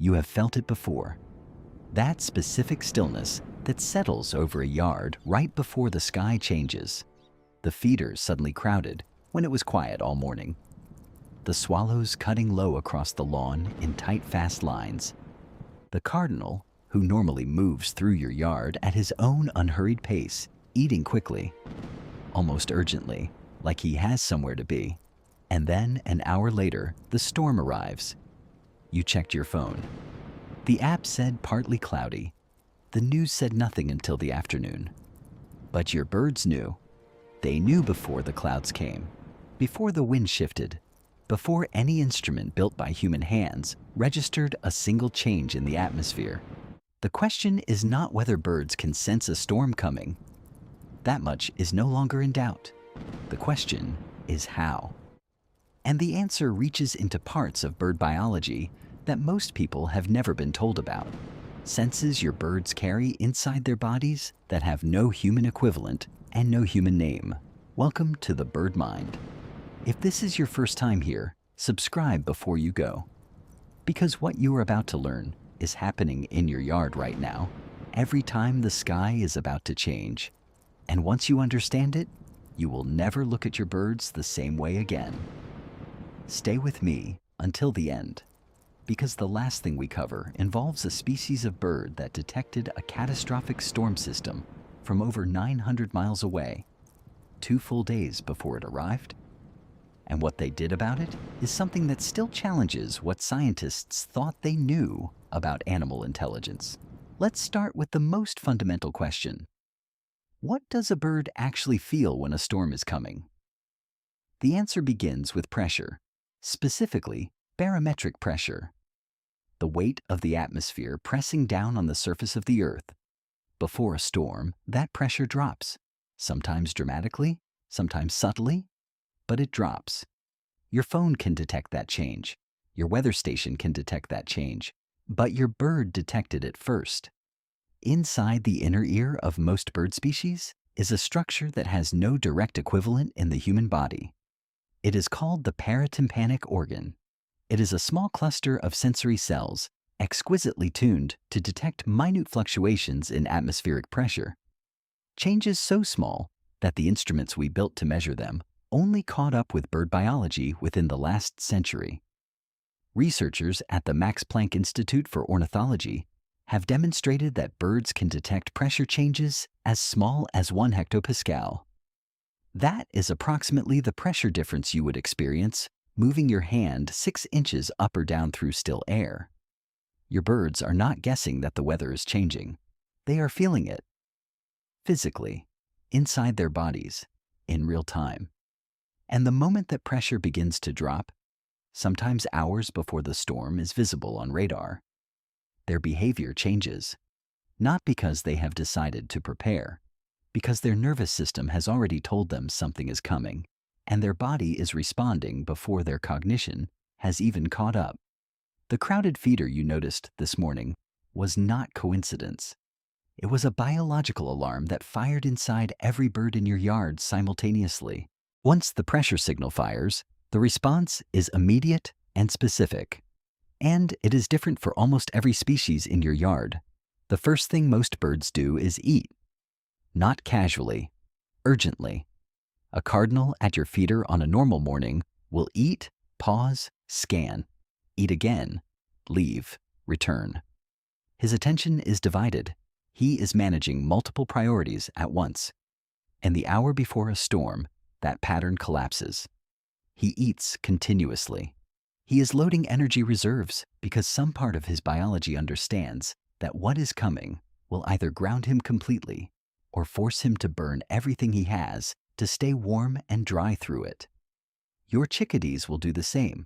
You have felt it before. That specific stillness that settles over a yard right before the sky changes. The feeders suddenly crowded when it was quiet all morning. The swallows cutting low across the lawn in tight, fast lines. The cardinal, who normally moves through your yard at his own unhurried pace, eating quickly, almost urgently, like he has somewhere to be. And then, an hour later, the storm arrives. You checked your phone. The app said partly cloudy. The news said nothing until the afternoon. But your birds knew. They knew before the clouds came, before the wind shifted, before any instrument built by human hands registered a single change in the atmosphere. The question is not whether birds can sense a storm coming. That much is no longer in doubt. The question is how. And the answer reaches into parts of bird biology that most people have never been told about. Senses your birds carry inside their bodies that have no human equivalent and no human name. Welcome to the Bird Mind. If this is your first time here, subscribe before you go. Because what you are about to learn is happening in your yard right now, every time the sky is about to change. And once you understand it, you will never look at your birds the same way again. Stay with me until the end, because the last thing we cover involves a species of bird that detected a catastrophic storm system from over 900 miles away, 2 full days before it arrived. And what they did about it is something that still challenges what scientists thought they knew about animal intelligence. Let's start with the most fundamental question. What does a bird actually feel when a storm is coming? The answer begins with pressure, specifically barometric pressure, the weight of the atmosphere pressing down on the surface of the Earth. Before a storm, that pressure drops, sometimes dramatically, sometimes subtly, but it drops. Your phone can detect that change. Your weather station can detect that change. But your bird detected it first. Inside the inner ear of most bird species is a structure that has no direct equivalent in the human body. It is called the paratympanic organ. It is a small cluster of sensory cells exquisitely tuned to detect minute fluctuations in atmospheric pressure. Changes so small that the instruments we built to measure them only caught up with bird biology within the last century. Researchers at the Max Planck Institute for Ornithology have demonstrated that birds can detect pressure changes as small as 1 hectopascal. That is approximately the pressure difference you would experience moving your hand 6 inches up or down through still air. Your birds are not guessing that the weather is changing. They are feeling it. Physically, inside their bodies, in real time. And the moment that pressure begins to drop, sometimes hours before the storm is visible on radar, their behavior changes. Not because they have decided to prepare, because their nervous system has already told them something is coming, and their body is responding before their cognition has even caught up. The crowded feeder you noticed this morning was not coincidence. It was a biological alarm that fired inside every bird in your yard simultaneously. Once the pressure signal fires, the response is immediate and specific. And it is different for almost every species in your yard. The first thing most birds do is eat. Not casually, urgently. A cardinal at your feeder on a normal morning will eat, pause, scan, eat again, leave, return. His attention is divided. He is managing multiple priorities at once. And the hour before a storm, that pattern collapses. He eats continuously. He is loading energy reserves because some part of his biology understands that what is coming will either ground him completely or force him to burn everything he has to stay warm and dry through it. Your chickadees will do the same,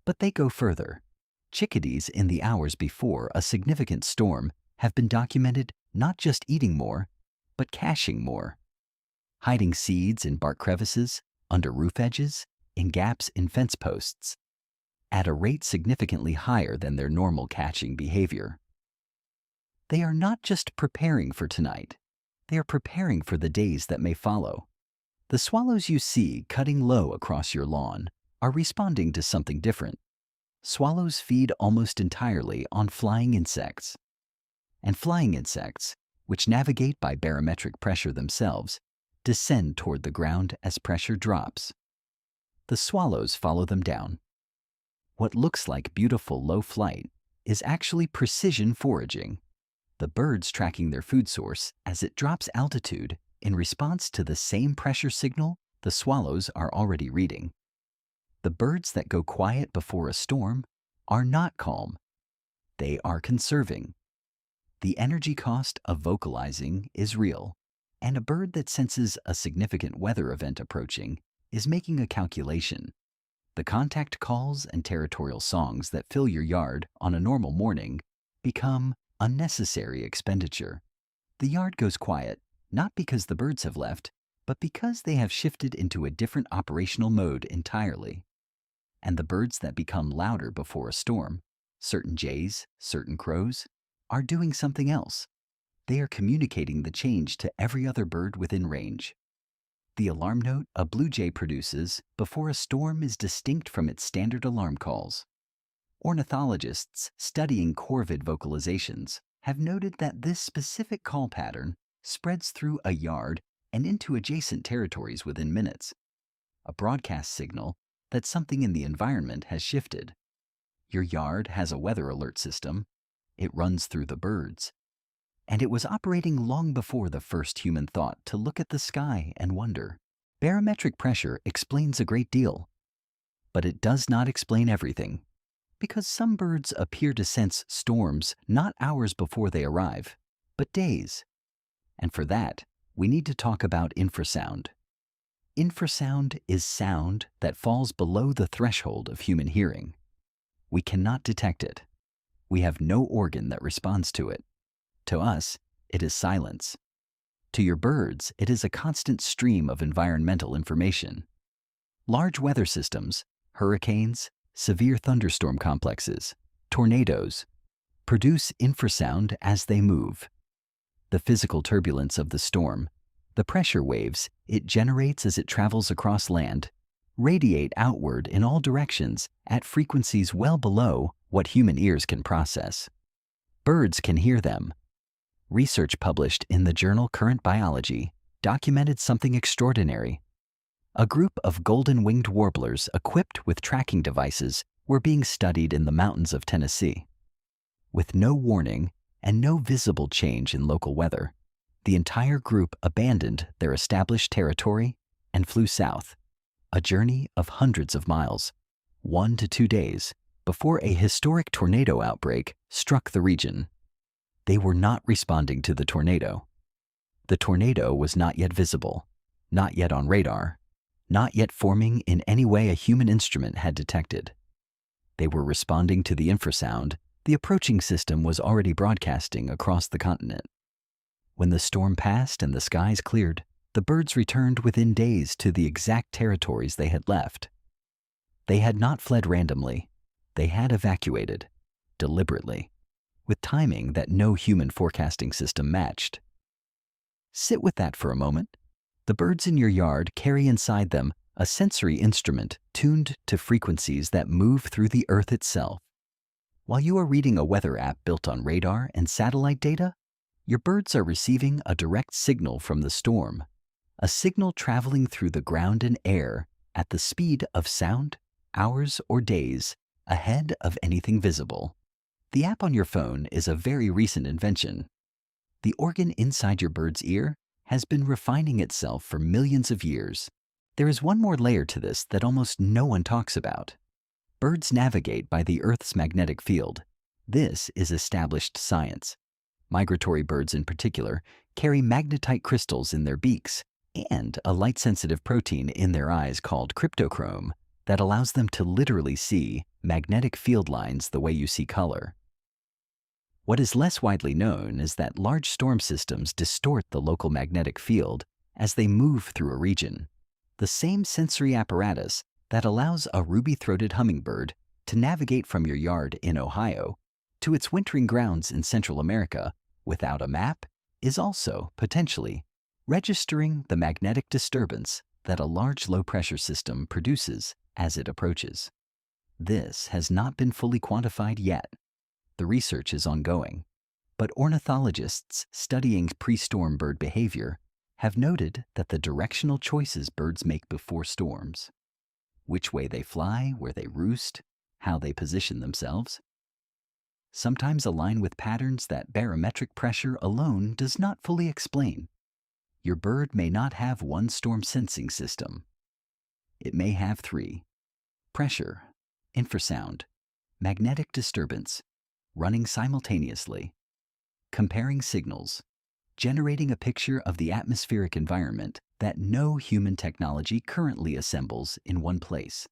but they go further. Chickadees in the hours before a significant storm have been documented not just eating more, but caching more. Hiding seeds in bark crevices, under roof edges, in gaps in fence posts, at a rate significantly higher than their normal catching behavior. They are not just preparing for tonight, they are preparing for the days that may follow. The swallows you see cutting low across your lawn are responding to something different. Swallows feed almost entirely on flying insects. And flying insects, which navigate by barometric pressure themselves, descend toward the ground as pressure drops. The swallows follow them down. What looks like beautiful low flight is actually precision foraging. The birds tracking their food source as it drops altitude in response to the same pressure signal the swallows are already reading. The birds that go quiet before a storm are not calm. They are conserving. The energy cost of vocalizing is real, and a bird that senses a significant weather event approaching is making a calculation. The contact calls and territorial songs that fill your yard on a normal morning become unnecessary expenditure. The yard goes quiet, not because the birds have left, but because they have shifted into a different operational mode entirely. And the birds that become louder before a storm, certain jays, certain crows, are doing something else. They are communicating the change to every other bird within range. The alarm note a blue jay produces before a storm is distinct from its standard alarm calls. Ornithologists studying corvid vocalizations have noted that this specific call pattern spreads through a yard and into adjacent territories within minutes, a broadcast signal that something in the environment has shifted. Your yard has a weather alert system. It runs through the birds. And it was operating long before the first human thought to look at the sky and wonder. Barometric pressure explains a great deal, but it does not explain everything, because some birds appear to sense storms not hours before they arrive, but days. And for that, we need to talk about infrasound. Infrasound is sound that falls below the threshold of human hearing. We cannot detect it. We have no organ that responds to it. To us, it is silence. To your birds, it is a constant stream of environmental information. Large weather systems, hurricanes, severe thunderstorm complexes, tornadoes, produce infrasound as they move. The physical turbulence of the storm, the pressure waves it generates as it travels across land, radiate outward in all directions at frequencies well below what human ears can process. Birds can hear them. Research published in the journal Current Biology documented something extraordinary. A group of golden-winged warblers equipped with tracking devices were being studied in the mountains of Tennessee. With no warning and no visible change in local weather, the entire group abandoned their established territory and flew south, a journey of hundreds of miles, 1 to 2 days, before a historic tornado outbreak struck the region. They were not responding to the tornado. The tornado was not yet visible, not yet on radar, not yet forming in any way a human instrument had detected. They were responding to the infrasound the approaching system was already broadcasting across the continent. When the storm passed and the skies cleared, the birds returned within days to the exact territories they had left. They had not fled randomly. They had evacuated, deliberately, with timing that no human forecasting system matched. Sit with that for a moment. The birds in your yard carry inside them a sensory instrument tuned to frequencies that move through the earth itself. While you are reading a weather app built on radar and satellite data, your birds are receiving a direct signal from the storm, a signal traveling through the ground and air at the speed of sound, hours or days ahead of anything visible. The app on your phone is a very recent invention. The organ inside your bird's ear has been refining itself for millions of years. There is one more layer to this that almost no one talks about. Birds navigate by the Earth's magnetic field. This is established science. Migratory birds in particular carry magnetite crystals in their beaks and a light-sensitive protein in their eyes called cryptochrome that allows them to literally see magnetic field lines the way you see color. What is less widely known is that large storm systems distort the local magnetic field as they move through a region. The same sensory apparatus that allows a ruby-throated hummingbird to navigate from your yard in Ohio to its wintering grounds in Central America without a map is also, potentially, registering the magnetic disturbance that a large low-pressure system produces as it approaches. This has not been fully quantified yet. The research is ongoing, but ornithologists studying pre-storm bird behavior have noted that the directional choices birds make before storms, which way they fly, where they roost, how they position themselves, sometimes align with patterns that barometric pressure alone does not fully explain. Your bird may not have one storm sensing system. It may have three: pressure, infrasound, magnetic disturbance, running simultaneously, comparing signals, generating a picture of the atmospheric environment that no human technology currently assembles in one place.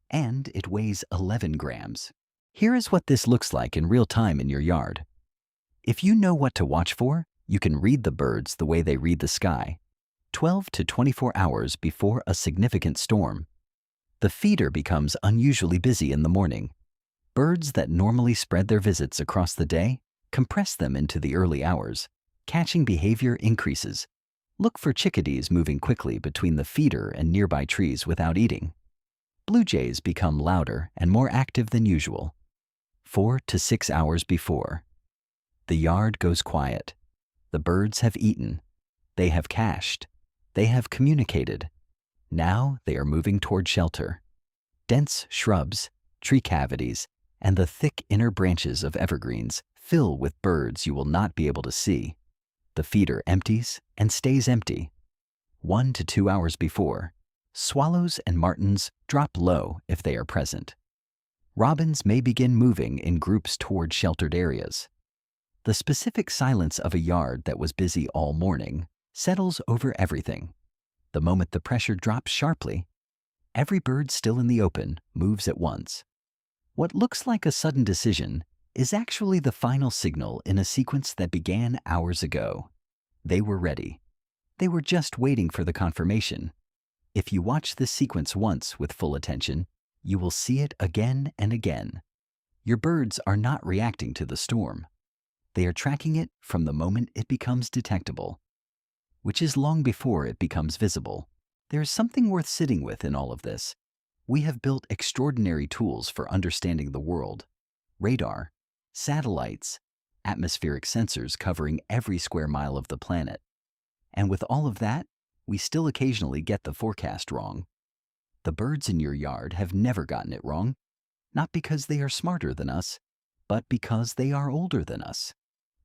And it weighs 11 grams. Here is what this looks like in real time in your yard. If you know what to watch for, you can read the birds the way they read the sky. 12 to 24 hours before a significant storm, the feeder becomes unusually busy in the morning. Birds that normally spread their visits across the day compress them into the early hours. Catching behavior increases. Look for chickadees moving quickly between the feeder and nearby trees without eating. Blue jays become louder and more active than usual. 4 to 6 hours before, the yard goes quiet. The birds have eaten. They have cached. They have communicated. Now they are moving toward shelter. Dense shrubs, tree cavities, and the thick inner branches of evergreens fill with birds you will not be able to see. The feeder empties and stays empty. 1 to 2 hours before, swallows and martins drop low if they are present. Robins may begin moving in groups toward sheltered areas. The specific silence of a yard that was busy all morning settles over everything. The moment the pressure drops sharply, every bird still in the open moves at once. What looks like a sudden decision is actually the final signal in a sequence that began hours ago. They were ready. They were just waiting for the confirmation. If you watch this sequence once with full attention, you will see it again and again. Your birds are not reacting to the storm. They are tracking it from the moment it becomes detectable, which is long before it becomes visible. There is something worth sitting with in all of this. We have built extraordinary tools for understanding the world: radar, satellites, atmospheric sensors covering every square mile of the planet. And with all of that, we still occasionally get the forecast wrong. The birds in your yard have never gotten it wrong, not because they are smarter than us, but because they are older than us.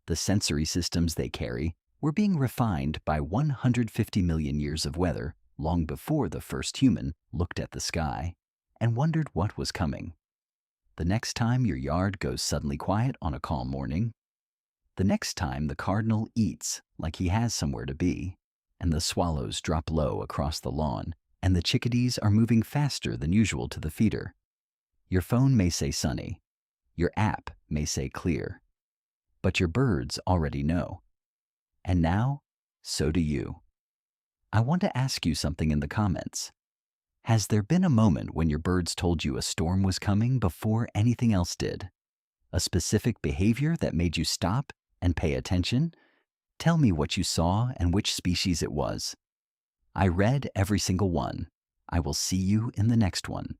The sensory systems they carry were being refined by 150 million years of weather long before the first human looked at the sky and wondered what was coming. The next time your yard goes suddenly quiet on a calm morning, the next time the cardinal eats like he has somewhere to be, and the swallows drop low across the lawn, and the chickadees are moving faster than usual to the feeder, your phone may say sunny, your app may say clear, but your birds already know. And now, so do you. I want to ask you something in the comments. Has there been a moment when your birds told you a storm was coming before anything else did? A specific behavior that made you stop and pay attention? Tell me what you saw and which species it was. I read every single one. I will see you in the next one.